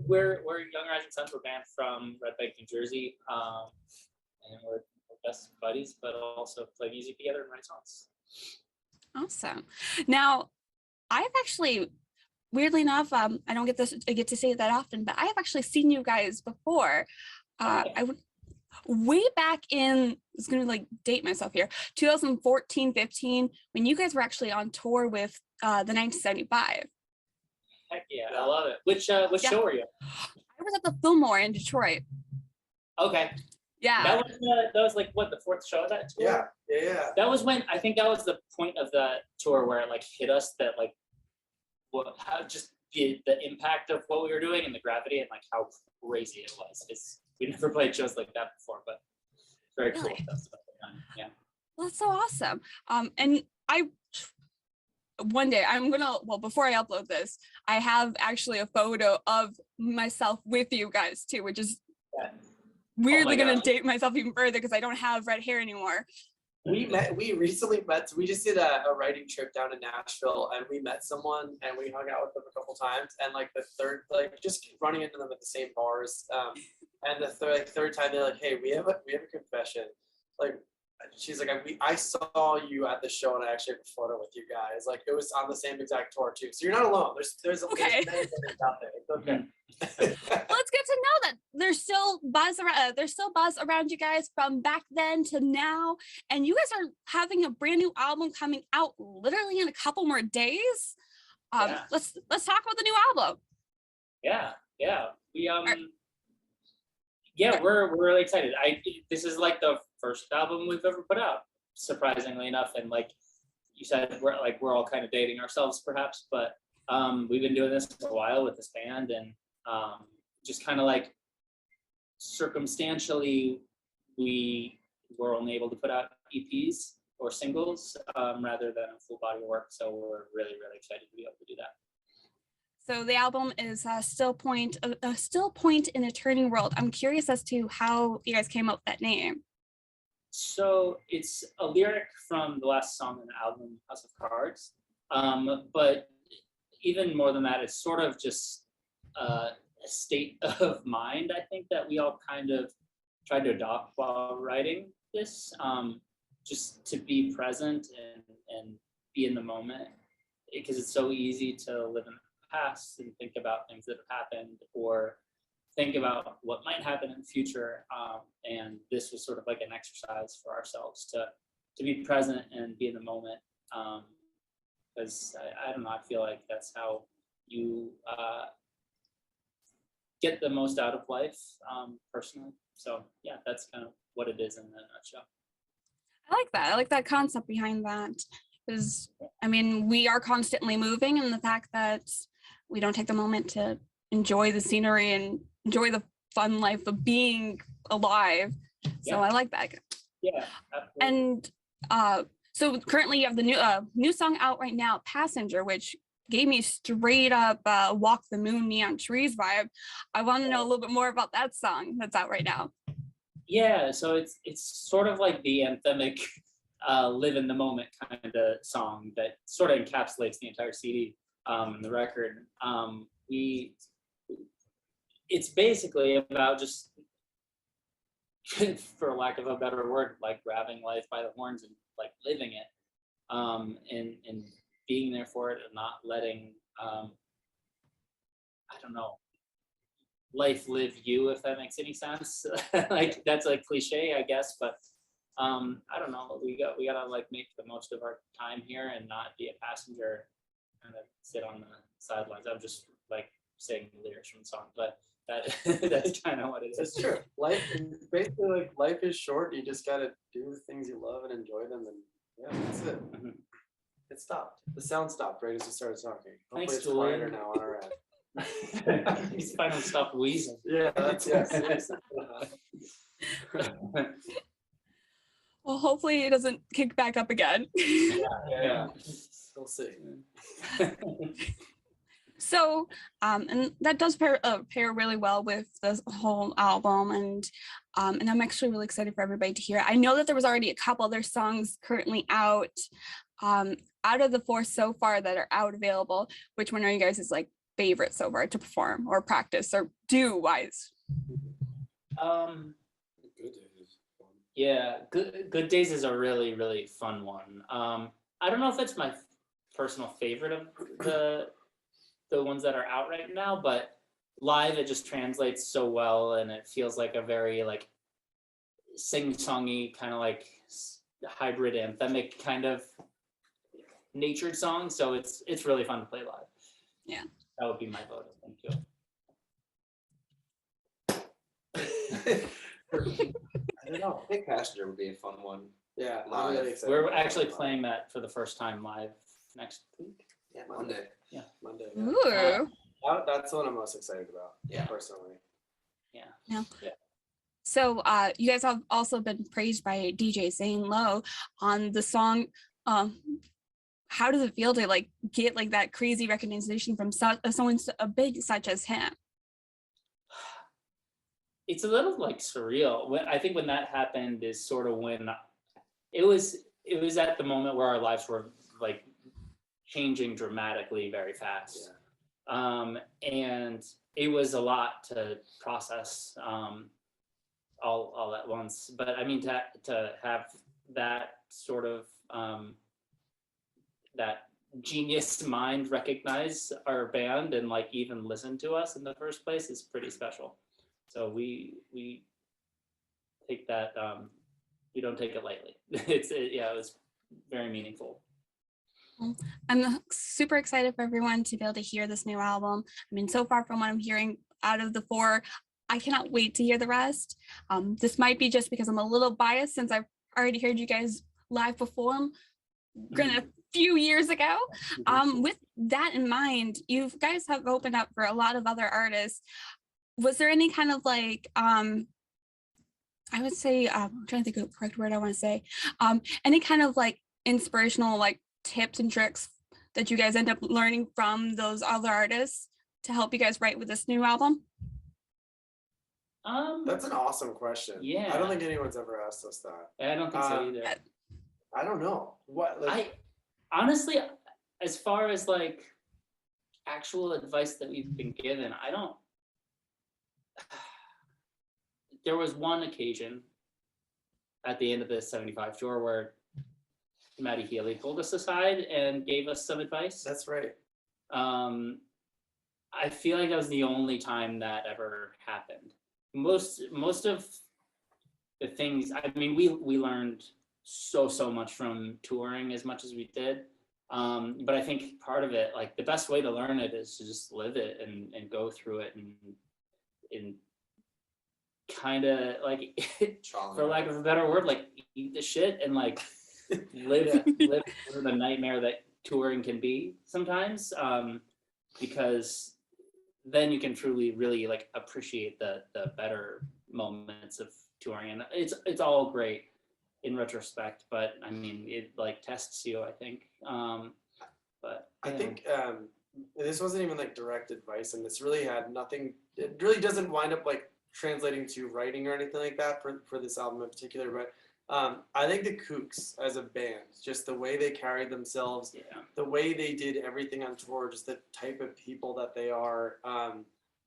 we're Young Rising Suns. We're banned from Red Bank, New Jersey, and we're best buddies, but also play music together and write songs. Awesome. Now, I've actually, weirdly enough, I don't get to say it that often, but I have actually seen you guys before. Way back in, it's gonna like date myself here, 2014, 15, when you guys were actually on tour with the 1975. Heck yeah, I love it. Which show were you? I was at the Fillmore in Detroit. Okay. Yeah. That was like what, the fourth show of that tour? Yeah. That was when, I think that was the point of the tour where it like hit us that like how just the impact of what we were doing and the gravity and like how crazy it was. We never played shows like that before, but very cool stuff. Yeah. Well, that's so awesome. And one day before I upload this, I have actually a photo of myself with you guys too, which is weirdly gonna date myself even further because I don't have red hair anymore. We recently met, we just did a writing trip down to Nashville, and we met someone and we hung out with them a couple times, and like the third, like just keep running into them at the same bars. And the third time they're like, hey, we have a confession. Like, she's like, I saw you at the show and I actually have a photo with you guys. Like, it was on the same exact tour too. So you're not alone. There's okay. Out there. It's okay. Well, it's good to know that there's still buzz around you guys from back then to now, and you guys are having a brand new album coming out literally in a couple more days. Let's talk about the new album. Yeah. We're really excited. This is like the first album we've ever put out, surprisingly enough, and like you said, we're all kind of dating ourselves perhaps, but we've been doing this for a while with this band, and just kind of like circumstantially we were only able to put out EPs or singles rather than a full body of work, so we're really excited to be able to do that. So the album is Still Point in a Turning World. I'm curious as to how you guys came up with that name. So it's a lyric from the last song in the album, House of Cards. But even more than that, it's sort of just a state of mind, I think, that we all kind of tried to adopt while writing this, just to be present and be in the moment, because it's so easy to live in past and think about things that have happened or think about what might happen in the future, and this was sort of like an exercise for ourselves to be present and be in the moment, because I don't know, I feel like that's how you get the most out of life, personally. So yeah, that's kind of what it is in a nutshell. I like that concept behind that, because I mean, we are constantly moving, and the fact that we don't take the moment to enjoy the scenery and enjoy the fun life of being alive. So I like that. Yeah, absolutely. And so currently you have the new song out right now, Passenger, which gave me straight up Walk the Moon, Neon Trees vibe. I want to know a little bit more about that song that's out right now. Yeah, so it's sort of like the anthemic live in the moment kind of song that sort of encapsulates the entire CD. The record, it's basically about just, for lack of a better word, like grabbing life by the horns and like living it, and being there for it and not letting, I don't know, life live you, if that makes any sense. Like that's a cliche, I guess, but I don't know. We gotta like make the most of our time here and not be a passenger. Kind of sit on the sidelines. I'm just like saying the lyrics from the song, but that's kind of what it is. It's true. Life basically, like, life is short. You just gotta do the things you love and enjoy them, and yeah, that's it. Mm-hmm. It stopped. The sound stopped right as we started talking. Hopefully it's quieter now on our end. He's finally stopped wheezing. Yeah, that's seriously. Well, hopefully it doesn't kick back up again. Yeah. We'll see. So, and that does pair really well with this whole album, and I'm actually really excited for everybody to hear it. I know that there was already a couple other songs currently out. Out of the 4 so far that are out available, which one are you guys' like favorite so far to perform or practice or do wise? Good days. Yeah, Good Days is a really, really fun one. I don't know if it's my personal favorite of the ones that are out right now, but live it just translates so well, and it feels like a very like sing-songy kind of like hybrid anthemic kind of natured song. So it's really fun to play live. Yeah. That would be my vote. Thank you. I don't know. I think Passenger would be a fun one. Yeah, I'm Live. really excited. We're about actually that. playing that for the first time live next week. Yeah, Monday. Monday. Ooh. That's the one I'm most excited about. Yeah. Personally. So you guys have also been praised by DJ Zane Lowe on the song. How does it feel to like get like that crazy recognition from someone so big such as him? It's a little like surreal. I think when that happened is sort of when it was at the moment where our lives were like changing dramatically very fast. And it was a lot to process all at once. But I mean, to have that sort of that genius mind recognize our band and like even listen to us in the first place is pretty special. So we take that, we don't take it lightly. It was very meaningful. I'm super excited for everyone to be able to hear this new album. I mean, so far from what I'm hearing out of the four, I cannot wait to hear the rest. This might be just because I'm a little biased since I've already heard you guys live perform a few years ago. With that in mind, you guys have opened up for a lot of other artists. Was there any kind of like, I would say, I'm trying to think of the correct word I want to say, any kind of like inspirational like tips and tricks that you guys end up learning from those other artists to help you guys write with this new album? That's an awesome question. Yeah. I don't think anyone's ever asked us that. I don't think so either. I don't know. What like Honestly, as far as like actual advice that we've been given, I don't. There was one occasion at the end of the 75 tour where Maddie Healy pulled us aside and gave us some advice. That's right. I feel like that was the only time that ever happened. Most of the things, I mean, we learned so much from touring as much as we did. But I think part of it, like the best way to learn it is to just live it and go through it and kind of like, for lack of a better word, like eat the shit and like live through the nightmare that touring can be sometimes, because then you can truly really like appreciate the better moments of touring, and it's all great in retrospect, but I mean it like tests you, I think. But I think this wasn't even like direct advice, and this really had nothing. It really doesn't wind up like translating to writing or anything like that for this album in particular. But I think the Kooks as a band, just the way they carried themselves, the way they did everything on tour, just the type of people that they are,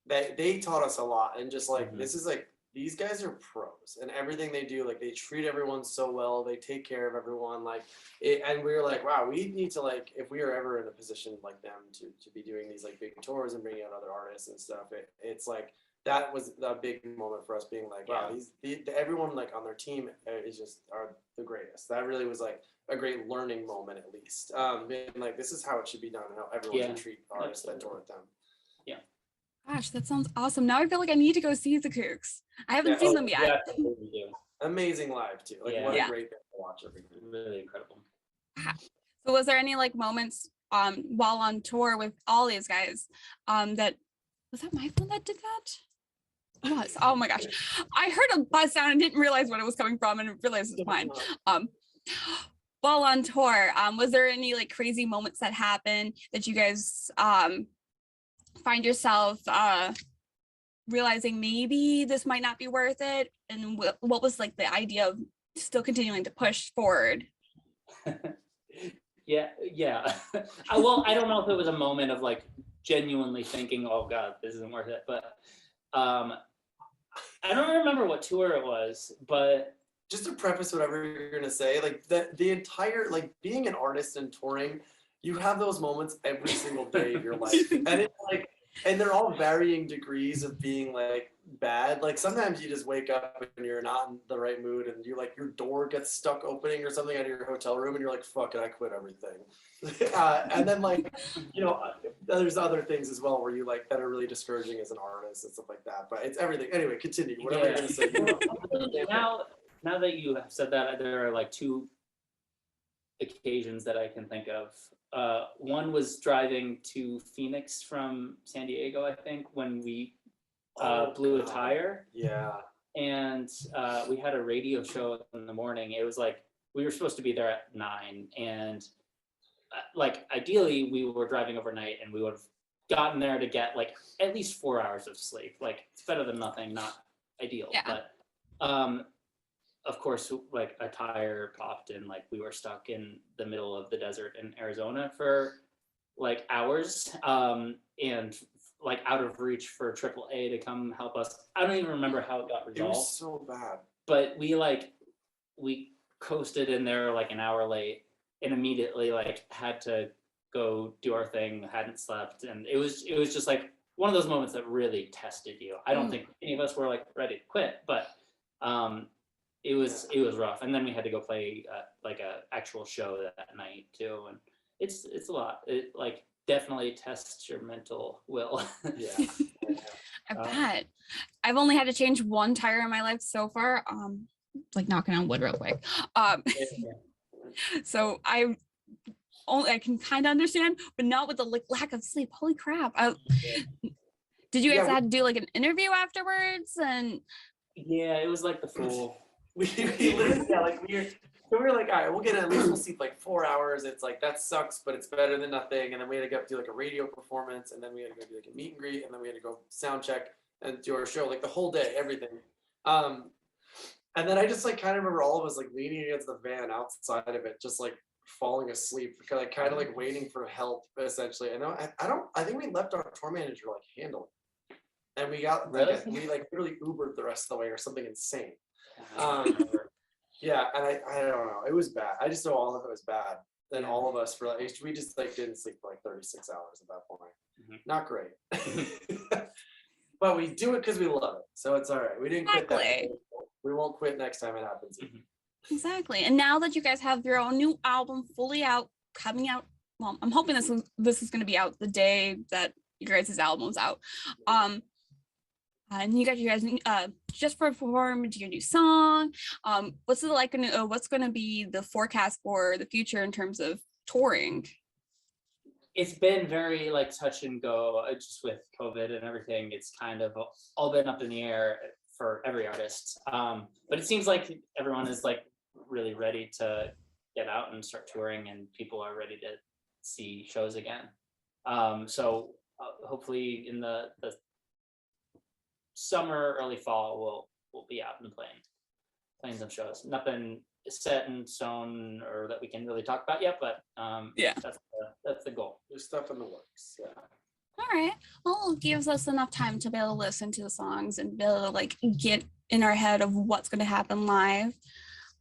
they taught us a lot. And just like this is like these guys are pros, and everything they do, like they treat everyone so well, they take care of everyone, like and we were like, wow, we need to like, if we are ever in a position like them to be doing these like big tours and bringing out other artists and stuff, it's like that was a big moment for us, being like, wow, everyone like on their team is just are the greatest. That really was like a great learning moment, at least. Being like, this is how it should be done, and how everyone should treat artists that tour with them. Yeah. Gosh, that sounds awesome. Now I feel like I need to go see the Kooks. I haven't seen them yet. Amazing live too. Like what a great band to watch every night. Really incredible. So was there any like moments while on tour with all these guys that was that my phone that did that? It was. Oh my gosh. I heard a buzz sound and didn't realize what it was coming from, and realized it was mine. While on tour, was there any like crazy moments that happened that you guys find yourself realizing maybe this might not be worth it? And what was like the idea of still continuing to push forward? Yeah. Well, I don't know if it was a moment of like genuinely thinking, oh God, this isn't worth it. But I don't remember what tour it was, but just to preface whatever you're gonna say, like the entire, like, being an artist and touring, you have those moments every single day of your life, and it's like, and they're all varying degrees of being like bad. Like sometimes you just wake up and you're not in the right mood, and you like your door gets stuck opening or something out of your hotel room, and you're like, fuck it, I quit everything. And then like, you know, there's other things as well where you like that are really discouraging as an artist and stuff like that. But it's everything. Anyway, continue. Whatever you're gonna say. now that you have said that, there are like two occasions that I can think of. One was driving to Phoenix from San Diego, I think, when we blew a tire. Yeah. And we had a radio show in the morning. It was like, we were supposed to be there at 9, and like ideally we were driving overnight, and we would have gotten there to get like at least 4 hours of sleep. Like it's better than nothing, not ideal. Yeah. But of course, like a tire popped, and like we were stuck in the middle of the desert in Arizona for like hours, and like out of reach for AAA to come help us. I don't even remember how it got It resolved, was so bad. but we coasted in there like an hour late, and immediately like had to go do our thing, hadn't slept, and it was just like one of those moments that really tested you. I don't think any of us were like ready to quit, but it was rough. And then we had to go play like a actual show that night too, and it's a lot. It like definitely tests your mental will. Yeah. I bet. I've only had to change one tire in my life so far. Like knocking on wood real quick. So I can kind of understand, but not with the like lack of sleep. Holy crap! Did you guys have to do like an interview afterwards? And yeah, it was like the full. We literally, yeah, like we were like, all right, we'll get at least we'll sleep like 4 hours. It's like that sucks, but it's better than nothing. And then we had to go do like a radio performance, and then we had to go do like a meet and greet, and then we had to go sound check and do our show, like the whole day, everything. And then I just like kind of remember all of us like leaning against the van outside of it, just like falling asleep, because like kind of like waiting for help essentially. I think we left our tour manager like handling, and we got like, we like literally Ubered the rest of the way or something insane. Yeah, and I don't know, it was bad. I just know all of it was bad. Then all of us we just like didn't sleep for like 36 hours at that point. Not great. But we do it because we love it, so it's all right. We didn't quit that. We won't quit next time it happens. Exactly. And now that you guys have your own new album fully out, coming out, well, I'm hoping this is going to be out the day that your guys' album's out. And you guys just performed your new song. What's it like? What's going to be the forecast for the future in terms of touring? It's been very like touch and go, just with COVID and everything. It's kind of all been up in the air for every artist. But it seems like everyone is like really ready to get out and start touring, and people are ready to see shows again. So hopefully in the summer, early fall, we'll be out and playing some shows. Nothing set in stone or that we can really talk about yet, but yeah, that's the goal. There's stuff in the works. Yeah. All right. Well, it gives us enough time to be able to listen to the songs and be able to like get in our head of what's going to happen live.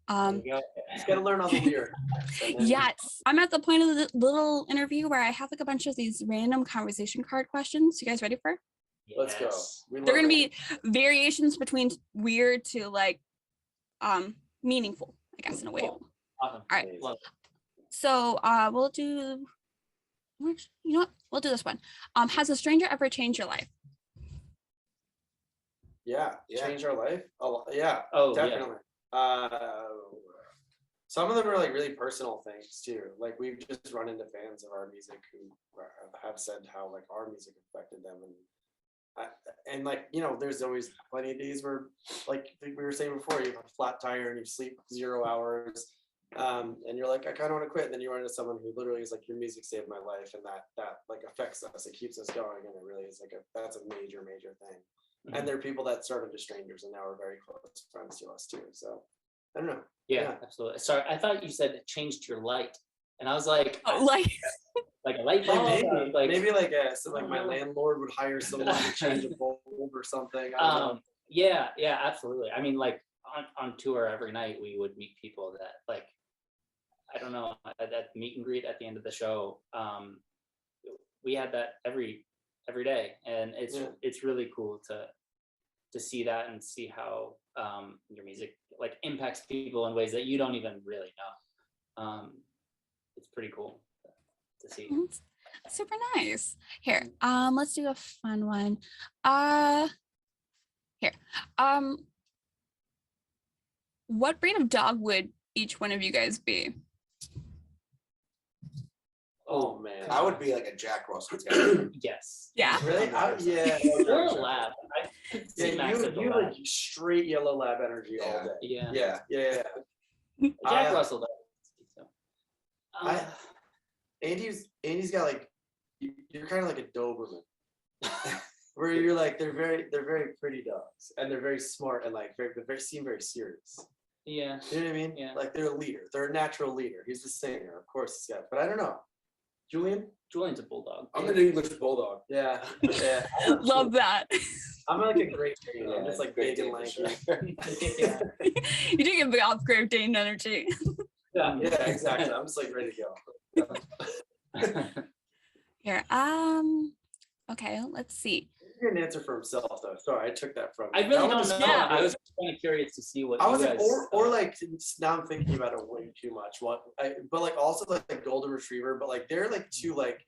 Just gotta learn all the lyrics. Yes, I'm at the point of the little interview where I have like a bunch of these random conversation card questions. You guys ready for it? Let's go. They're going to be variations between weird to like meaningful, I guess, in a way. Cool. Awesome. All right. So we'll do, you know what? We'll do this one. Has a stranger ever changed your life? Yeah. Change our life. Yeah. Oh, definitely. Yeah. Some of them are like really personal things too. Like we've just run into fans of our music who have said how like our music affected them, and like, you know, there's always plenty of days where, like we were saying before, you have a flat tire and you sleep 0 hours, and you're like, I kind of want to quit, and then you run into someone who literally is like, your music saved my life, and that like affects us. It keeps us going, and it really is like that's a major thing. Mm-hmm. And there are people that started as strangers and now are very close friends to us too. So I don't know. Yeah, absolutely. Sorry, I thought you said it changed your light, and I was like, oh, like like light bulb. Like my landlord would hire someone to change a bulb or something. I don't know. Yeah, absolutely. I mean, like on tour every night, we would meet people that like, I don't know, that meet and greet at the end of the show. We had that every day, and it's really cool to see that and see how your music like impacts people in ways that you don't even really know. It's pretty cool to see. Super nice. Here, let's do a fun one. Here, what breed of dog would each one of you guys be? Oh man, I would be like a Jack Russell Terrier. Yes. Yeah. Really? Yeah. Or a lab. I could see Max as a You lab. like straight yellow lab energy all day. Yeah. Yeah. Jack Russell does. So. Andy's got like you're kind of like a Doberman, where you're like they're very pretty dogs and they're very smart and like seem very serious. Yeah. You know what I mean? Yeah. Like they're a leader. They're a natural leader. He's the singer, of course he's got. But I don't know. Julian's a bulldog. I'm an English bulldog. Yeah. Love that. I'm like a Great Dane. I'm Yeah, just like Great big and Dane for lanky. Yeah. You do give me off Great Dane energy. Yeah, exactly. I'm just like ready to go. Here, okay, let's see. He didn't answer for himself though. Sorry, I took that from I you. really That one don't know. Yeah. I was kind of curious to see what I you was guys. or like now I'm thinking about it way too much. But like also like golden retriever, but like they're like two like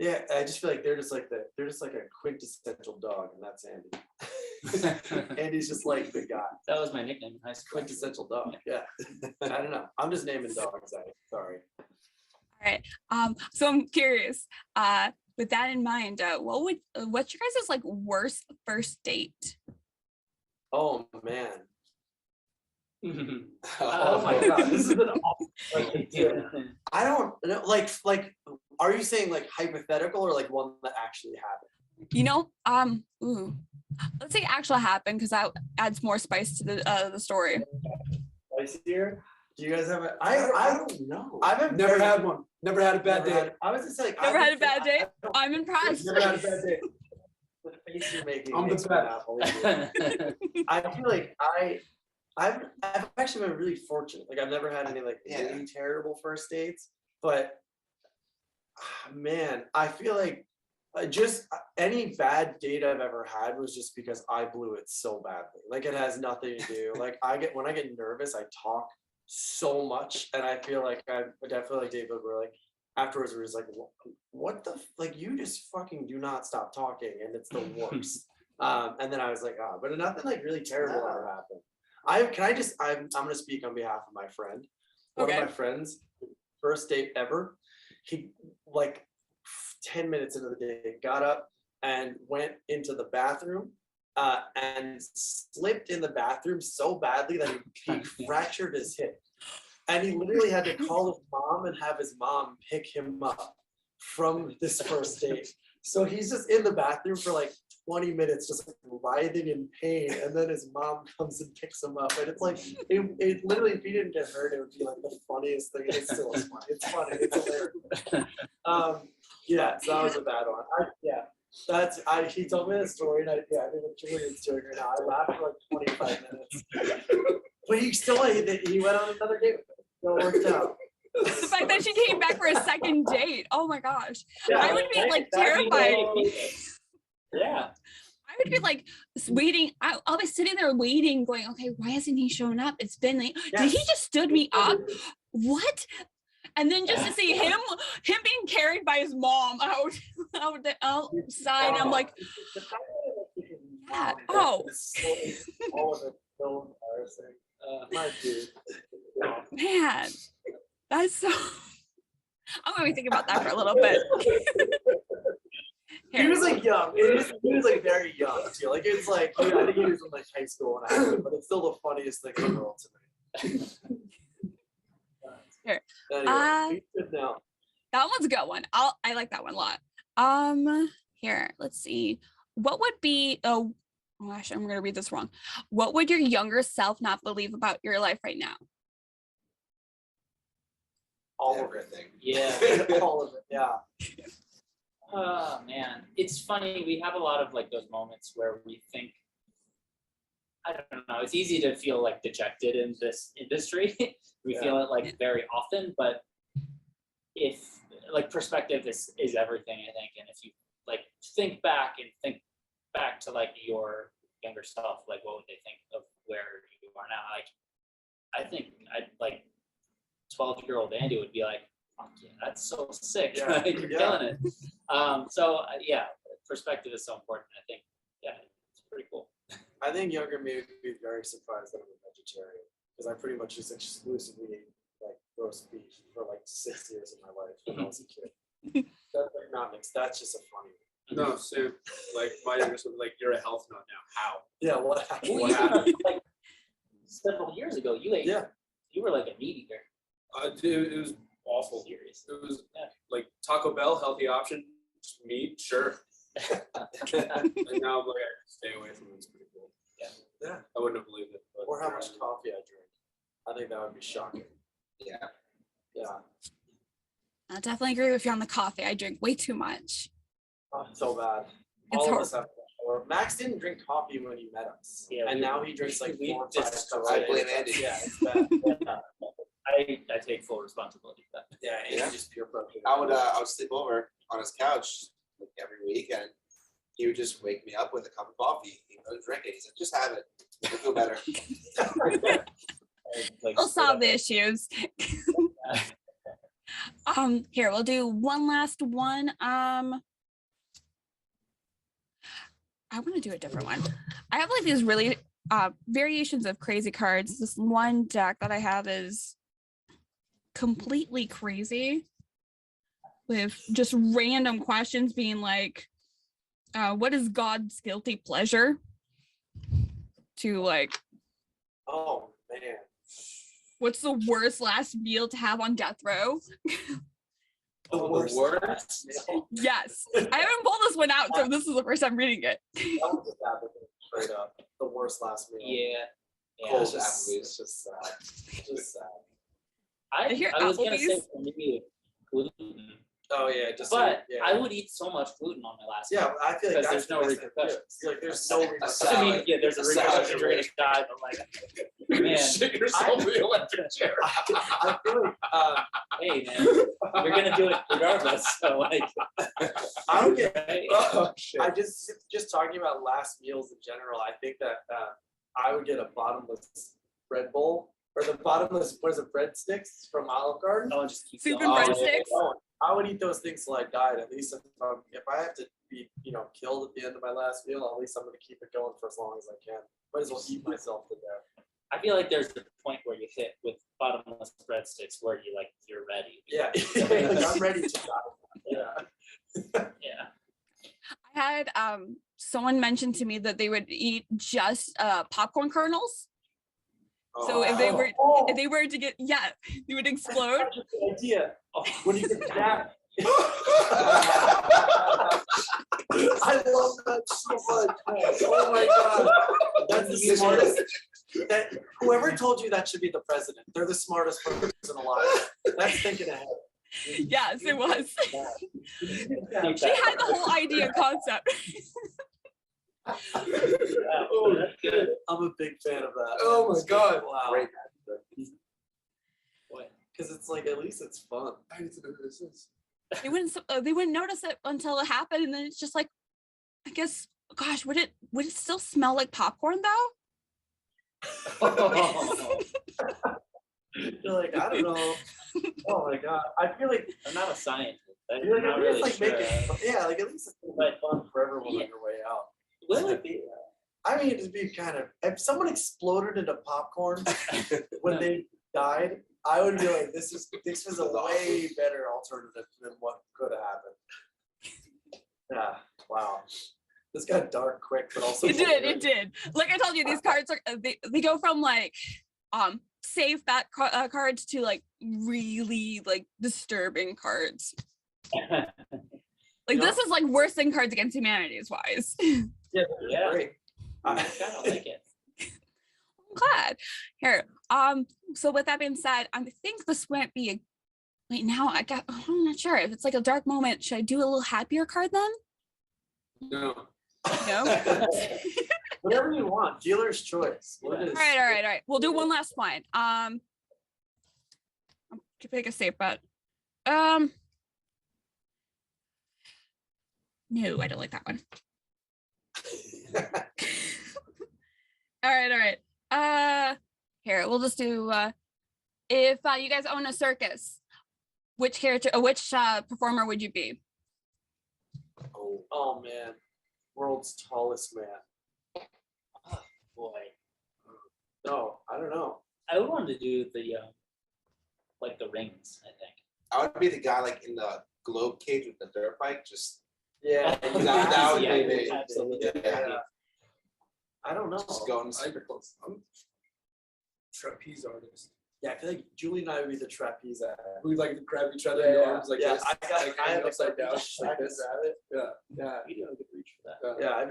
I just feel like they're just like a quintessential dog, and that's Andy. Andy's just like the guy. That was my nickname in high school. Quintessential dog. Yeah. I don't know. I'm just naming dogs. Sorry. All right. So I'm curious. With that in mind, what's your guys' like worst first date? Oh man. Oh my god, this is an awful question too. I don't know. Like, are you saying like hypothetical or like one that actually happened? You know, let's say actual happened because that adds more spice to the story. Spicier? Do you guys have a? I don't know. I've Never had one. Never had a bad day. I was just like, Never had a bad day. I'm impressed. Never had a bad day. The face you're making. I'm the makes me best. not believe it. I feel like I've actually been really fortunate. Like I've never had any like really terrible first dates, but man, I feel like just any bad date I've ever had was just because I blew it so badly. Like it has nothing to do. Like when I get nervous, I talk so much, and I feel like I definitely like David. Where like afterwards, we're just like, what the like you just fucking do not stop talking, and it's the worst. And then I was like, but nothing like really terrible ever happened. I'm gonna speak on behalf of my friend. One of my friends, first date ever. He like 10 minutes into the day got up and went into the bathroom and slipped in the bathroom so badly that he fractured his hip. And he literally had to call his mom and have his mom pick him up from this first date. So he's just in the bathroom for like 20 minutes, just like writhing in pain, and then his mom comes and picks him up. And it's like, it literally, if he didn't get hurt, it would be like the funniest thing. And it still is funny. It's funny. It's hilarious. Yeah, so that was a bad one. He told me the story, and I think what Julian's doing right now. I laughed for like 25 minutes. But he still, he went on another date with me. So it worked out. The fact that she came back for a second date. Oh my gosh. Yeah, I would be like terrified. Yeah. I would be like waiting. I'll be sitting there waiting, going, okay, why hasn't he shown up? It's been late. Did he just stood me up? What? And then just to see him being carried by his mom outside. I'm like, yeah. Oh. All of it so embarrassing. My dude. Man, that's so. I'm gonna be thinking about that for a little bit. He was like young. He was like very young too. Like it's like I think he was in like high school when I happened, but it's still the funniest thing in the world to me. Here. Anyway, good now. That one's a good one. I like that one a lot. Here, let's see. What would be oh gosh, I'm gonna read this wrong. What would your younger self not believe about your life right now? All of it. Everything. Yeah. All of it. Yeah. Oh man, it's funny. We have a lot of like those moments where we think, I don't know. It's easy to feel like dejected in this industry. We feel it like very often, but if like perspective is everything, I think. And if you like think back to like your younger self, like what would they think of where you are now? Like I think I'd like 12-year-old Andy would be like, fuck yeah, that's so sick. Yeah. You're killing it. Yeah, perspective is so important. I think, yeah, it's pretty cool. I think younger me would be very surprised that I'm a vegetarian because I pretty much just exclusively ate like roast beef for like 6 years of my life when I was a kid. That's like not mixed. That's just a funny. No, Sam. Like my younger son, like you're a health nut now. How? Yeah, what happened? Well, What happened? like several years ago, you ate. Yeah. You were like a meat eater. It was awful. Serious. It was like Taco Bell, healthy option, just meat, sure. And now I'm like, I stay away from it. It's pretty cool. Yeah. I wouldn't have believed it. But Or how much coffee I drink. I think that would be shocking. Yeah. Yeah. I definitely agree with you on the coffee. I drink way too much. Oh, so bad. It's All of hard. us have. Or Max didn't drink coffee when he met us. Yeah, and we- now he drinks like we 4 or 5 just- cups I a day. blame Andy. Yeah, it's bad. I take full responsibility for that. Yeah, Andy Yeah. just pure protein. I would sleep over on his couch like every week, and he would just wake me up with a cup of coffee. He would drink it. He said, "Just have it. You'll feel better." Like, We'll solve the issues. Here, we'll do one last one. I want to do a different one. I have like these really variations of crazy cards. This one deck that I have is completely crazy with just random questions being like, what is God's guilty pleasure? To like, Oh man. what's the worst last meal to have on death row? The worst. Yes. I haven't pulled this one out, so this is the first time reading it. That was just happening straight up. The worst last meal. Yeah. It's Cold just, Applebee's. it's just sad. Just sad. I hear was gonna say Applebee's. for me gluten, Oh yeah, just but yeah. I would eat so much gluten on my last meal. Yeah, I feel like Because that's there's no the best thing to do. repercussions. Like there's no A I repercussions. salad. mean, yeah, there's a A salad repercussion you're gonna die, but like, man, Shit yourself in the electric chair. I feel like hey man, you're gonna do it regardless. So like, I don't get. right? Oh shit. I just talking about last meals in general. I think that I would get a bottomless bread bowl or the bottomless what is it breadsticks from Olive Garden. I'll just keep Soup going. and Oh, breadsticks. Oh, I would eat those things till I died. At least if I have to be killed at the end of my last meal, at least I'm gonna keep it going for as long as I can. Might as well eat myself to death. I feel like there's a point where you hit with bottomless breadsticks where you're ready. Yeah, like, I'm ready to die. Yeah. I had someone mentioned to me that they would eat just popcorn kernels. So if they were to get they would explode. That's a good idea. Oh, when you get that. I love that so much. Oh my god. That's the smartest. Whoever told you that should be the president. They're the smartest person alive. That's thinking ahead. Yes, it was. Keep She that. had the whole idea concept. Oh, that's good. I'm a big fan of that. Oh my god. Wow. Great. Because it's like at least it's fun. I need to know who this is. They wouldn't notice it until it happened, and then it's just like, I guess, gosh, would it still smell like popcorn though? You're like, I don't know. Oh my god. I feel like I'm not a scientist. I'm you're like, not at really least sure. like like at least it's like fun for everyone on your way out. Will it be? I mean, it'd be kind of if someone exploded into popcorn when they died, I would be like, this was a way better alternative than what could have happened. Yeah. Wow. This got dark quick, but also It did. Like I told you, these cards are they go from like safe bet cards to like really like disturbing cards. Like this is like worse than Cards Against Humanity wise. Yeah. Yeah. Great. I kind of like it. I'm glad. Here. So with that being said, I think this might be Wait, now I'm not sure if it's like a dark moment. Should I do a little happier card then? No. No. Whatever you want, dealer's choice. What Yeah. is? All right. We'll do one last one. I'm gonna pick a safe bet. No, I don't like that one. All right. Here, we'll just do if you guys own a circus, which performer would you be? Oh man, world's tallest man. Boy, No, I don't know. I would want to do the like the rings. I think. I would be the guy like in the globe cage with the dirt bike, just Yeah, that would Yeah, be me. absolutely. Yeah. I don't know. Just going super close. I'm trapeze artist. Yeah, I feel like Julie and I would be the trapeze act. We like grab each other in the arms like yeah. this. I got. like I hanging have upside down I like can this. grab it. Yeah. Yeah, We do have a good reach for that. yeah.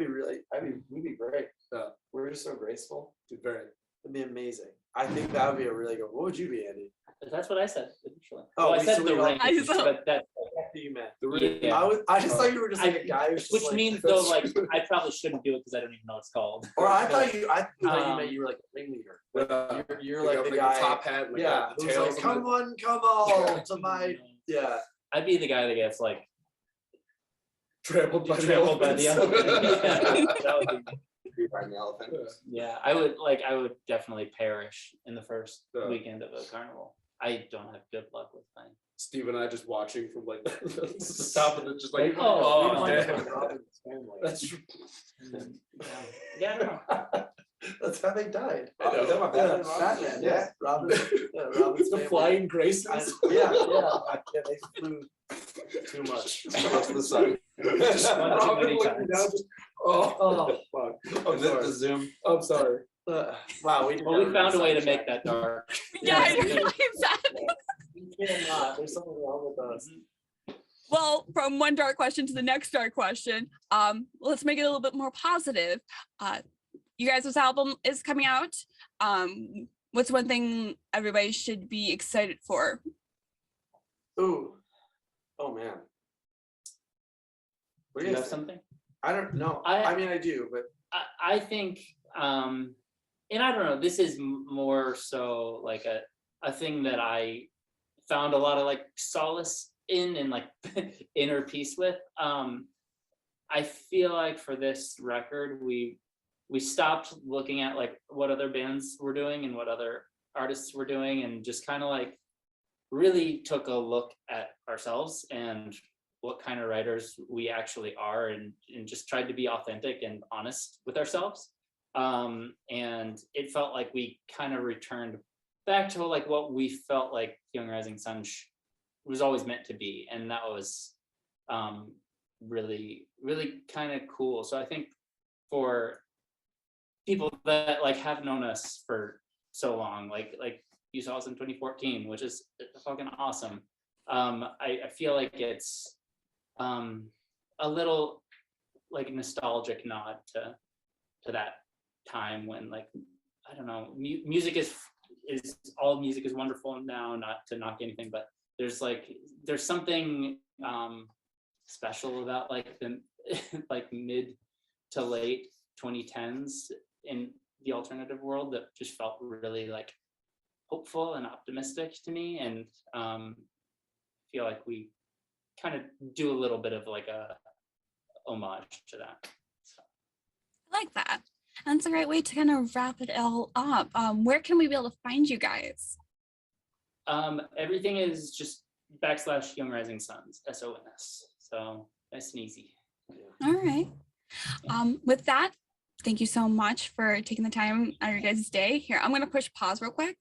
We'd be great. Yeah. We're just so graceful. Dude, very. It'd be amazing. I think that would be a really good. What would you be, Andy? That's what I said initially. Oh, Well, I we- said so the we all- rings, but that What do you meant? The ring. Yeah. I just thought you were just like a guy who's just which like, means though, like I probably shouldn't do it because I don't even know what it's called. Or I thought you Um, meant you were like a ringleader. You're Like like a- the like a guy. top hat. Like Yeah, the who's tails like, on come on to my. Yeah. I'd be the guy that gets like trampled by trampled by the elephants. elephant. That would be- Riding the elephant. Yeah, I would definitely perish in the first Yeah. weekend of a carnival. I don't have good luck with mine. Steve and I just watching from like the top of it, just like, Oh, oh, we damn. find Robin's family. That's true. And then, yeah, I don't know. That's how they died. Oh, you're talking about Batman and Robin? Batman. Yeah. Yeah, Robin's The family. flying graces. And- yeah, they flew too much. Close to the sun. Just one too Robin many looking times. down, just, oh, fuck. I'm And then the sorry. zoom. I'm sorry. Wow, we did Well, we never found a do way to sound make check. that dark. Yeah, I Yeah. realized that. We cannot. There's something wrong with us. Well, from one dark question to the next dark question, let's make it a little bit more positive. You guys' album is coming out. What's one thing everybody should be excited for? Ooh. Oh man. What Do do you you have think? something? I don't know. I- I mean, I do, but I think, and I don't know, this is more so like a thing that I found a lot of like solace in and like inner peace with. I feel like for this record, we stopped looking at like what other bands were doing and what other artists were doing and just kind of like really took a look at ourselves and what kind of writers we actually are and just tried to be authentic and honest with ourselves. And it felt like we kind of returned back to like what we felt like Young Rising Sun was always meant to be. And that was really, really kind of cool. So I think for people that like have known us for so long, like you saw us in 2014, which is fucking awesome. I feel like it's a little like nostalgic nod to that time when like I don't know, music is all music is wonderful now, not to knock anything, but there's something special about like the like mid to late 2010s in the alternative world that just felt really like hopeful and optimistic to me, and feel like we kind of do a little bit of like a homage to that. So. I like that. And it's a great way to kind of wrap it all up. Where can we be able to find you guys? Everything is just / Young Rising Suns, SONS. So nice and easy. All right. With that, thank you so much for taking the time out of your guys' day. Here, I'm going to push pause real quick.